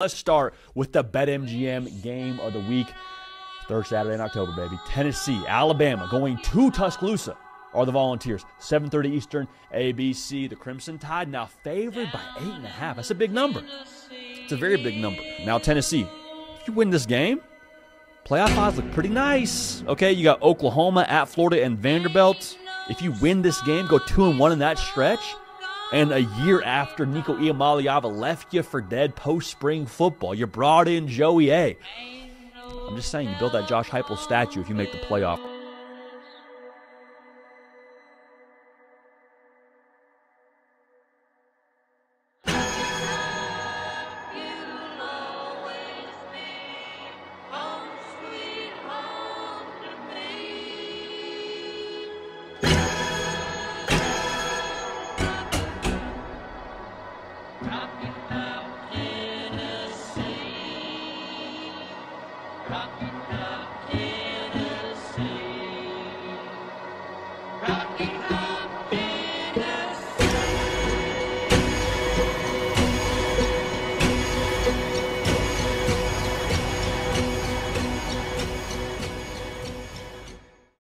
Let's start with the BetMGM game of the week. Third Saturday in October, baby. Tennessee, Alabama, going to Tuscaloosa are the Volunteers. 7:30 Eastern, ABC. The Crimson Tide now favored by 8.5. That's a big number. It's a very big number. Now, Tennessee, if you win this game, playoff odds look pretty nice. Okay, you got Oklahoma at Florida and Vanderbilt. If you win this game, go 2-1 in that stretch. And a year after Nico Iamaleava left you for dead post-spring football, you brought in Joey A. I'm just saying, you built that Josh Heupel statue if you make the playoff. Rockin' up Tennessee.